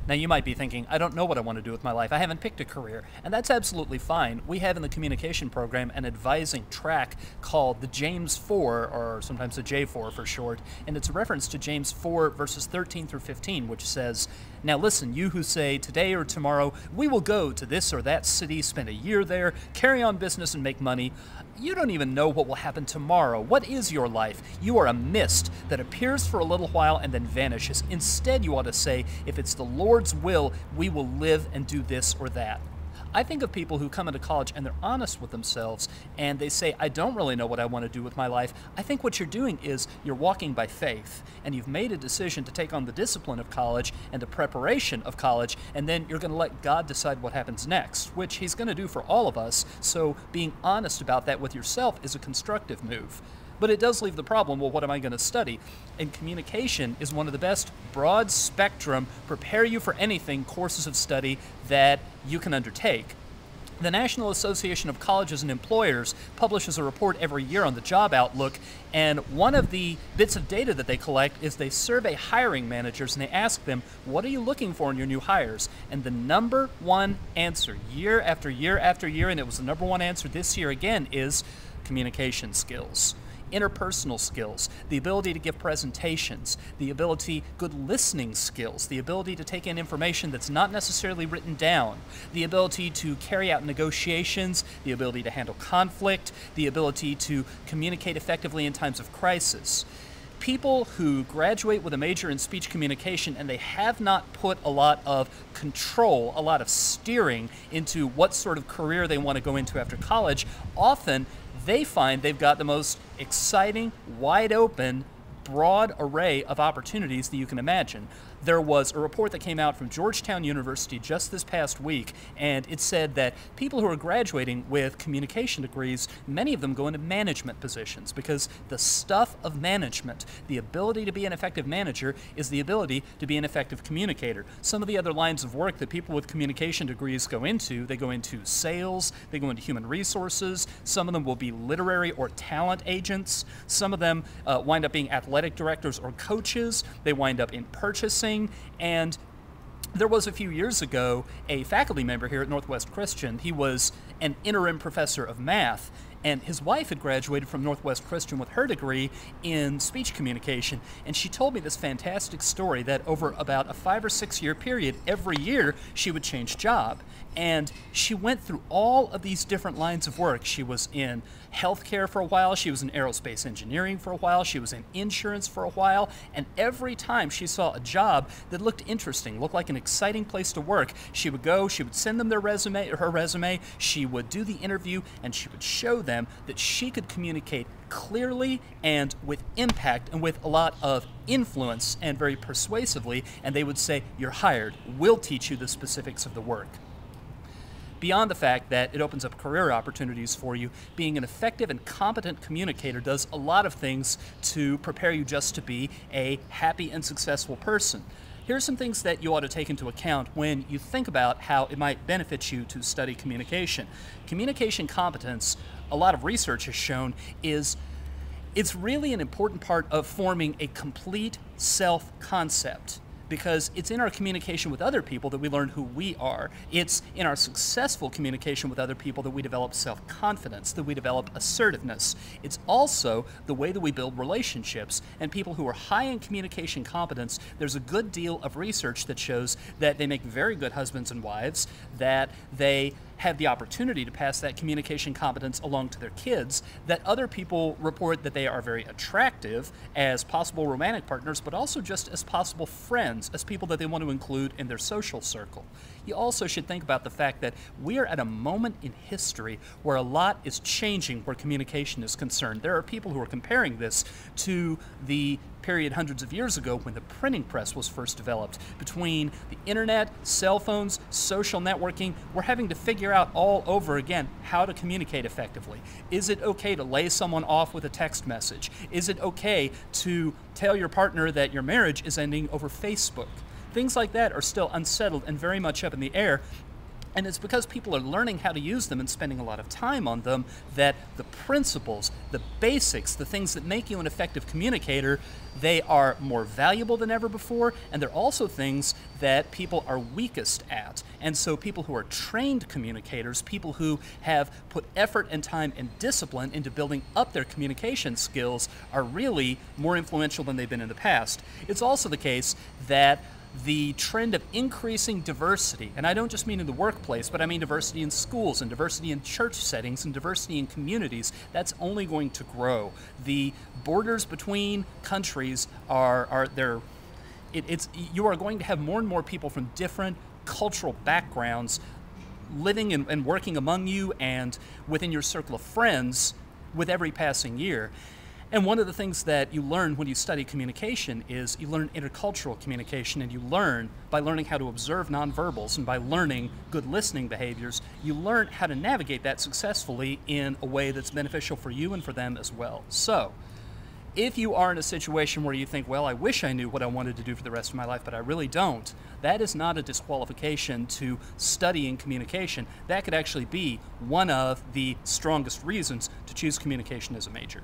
Now, you might be thinking, I don't know what I want to do with my life. I haven't picked a career. And that's absolutely fine. We have in the communication program an advising track called the James 4, or sometimes the J4 for short, and it's a reference to James 4, verses 13 through 15, which says, "Now listen, you who say, today or tomorrow, we will go to this or that city, spend a year there, carry on business and make money. You don't even know what will happen tomorrow. What is your life? You are a mist that appears for a little while and then vanishes. Instead, you ought to say, if it's the Lord's will, we will live and do this or that." I think of people who come into college and they're honest with themselves and they say, I don't really know what I want to do with my life. I think what you're doing is you're walking by faith and you've made a decision to take on the discipline of college and the preparation of college, and then you're going to let God decide what happens next, which He's going to do for all of us. So being honest about that with yourself is a constructive move. But it does leave the problem, well, what am I going to study? And communication is one of the best broad spectrum, prepare you for anything courses of study that you can undertake. The National Association of Colleges and Employers publishes a report every year on the job outlook, and one of the bits of data that they collect is they survey hiring managers and they ask them, what are you looking for in your new hires? And the number one answer, year after year after year, and it was the number one answer this year again, is communication skills. Interpersonal skills, the ability to give presentations, good listening skills, the ability to take in information that's not necessarily written down, the ability to carry out negotiations, the ability to handle conflict, the ability to communicate effectively in times of crisis. People who graduate with a major in speech communication and they have not put a lot of control, a lot of steering into what sort of career they want to go into after college, often they find they've got the most exciting, wide open, broad array of opportunities that you can imagine. There was a report that came out from Georgetown University just this past week, and it said that people who are graduating with communication degrees, many of them go into management positions because the stuff of management, the ability to be an effective manager, is the ability to be an effective communicator. Some of the other lines of work that people with communication degrees go into, they go into sales, they go into human resources, some of them will be literary or talent agents, some of them wind up being athletic directors or coaches, they wind up in purchasing. And there was a few years ago a faculty member here at Northwest Christian. He was an interim professor of math, and his wife had graduated from Northwest Christian with her degree in speech communication. And she told me this fantastic story that over about a 5 or 6 year period, every year she would change job. And she went through all of these different lines of work. She was in healthcare for a while, she was in aerospace engineering for a while, she was in insurance for a while, and every time she saw a job that looked interesting, looked like an exciting place to work, she would go, she would send them her resume, she would do the interview, and she would show them that she could communicate clearly and with impact and with a lot of influence and very persuasively, and they would say, "You're hired, we'll teach you the specifics of the work." Beyond the fact that it opens up career opportunities for you, being an effective and competent communicator does a lot of things to prepare you just to be a happy and successful person. Here are some things that you ought to take into account when you think about how it might benefit you to study communication. Communication competence, a lot of research has shown, it's really an important part of forming a complete self-concept, because it's in our communication with other people that we learn who we are. It's in our successful communication with other people that we develop self-confidence, that we develop assertiveness. It's also the way that we build relationships. And people who are high in communication competence, there's a good deal of research that shows that they make very good husbands and wives, that they have the opportunity to pass that communication competence along to their kids, that other people report that they are very attractive as possible romantic partners, but also just as possible friends, as people that they want to include in their social circle. You also should think about the fact that we are at a moment in history where a lot is changing where communication is concerned. There are people who are comparing this to the period hundreds of years ago when the printing press was first developed. Between the internet, cell phones, social networking, we're having to figure out all over again how to communicate effectively. Is it okay to lay someone off with a text message? Is it okay to tell your partner that your marriage is ending over Facebook? Things like that are still unsettled and very much up in the air. And it's because people are learning how to use them and spending a lot of time on them that the principles, the basics, the things that make you an effective communicator, they are more valuable than ever before, and they're also things that people are weakest at. And so people who are trained communicators, people who have put effort and time and discipline into building up their communication skills, are really more influential than they've been in the past. It's also the case that the trend of increasing diversity, and I don't just mean in the workplace, but I mean diversity in schools and diversity in church settings and diversity in communities, that's only going to grow. The borders between countries you are going to have more and more people from different cultural backgrounds living and working among you and within your circle of friends with every passing year. And one of the things that you learn when you study communication is you learn intercultural communication, and you learn by learning how to observe nonverbals and by learning good listening behaviors, you learn how to navigate that successfully in a way that's beneficial for you and for them as well. So, if you are in a situation where you think, well, I wish I knew what I wanted to do for the rest of my life, but I really don't, that is not a disqualification to studying communication. That could actually be one of the strongest reasons to choose communication as a major.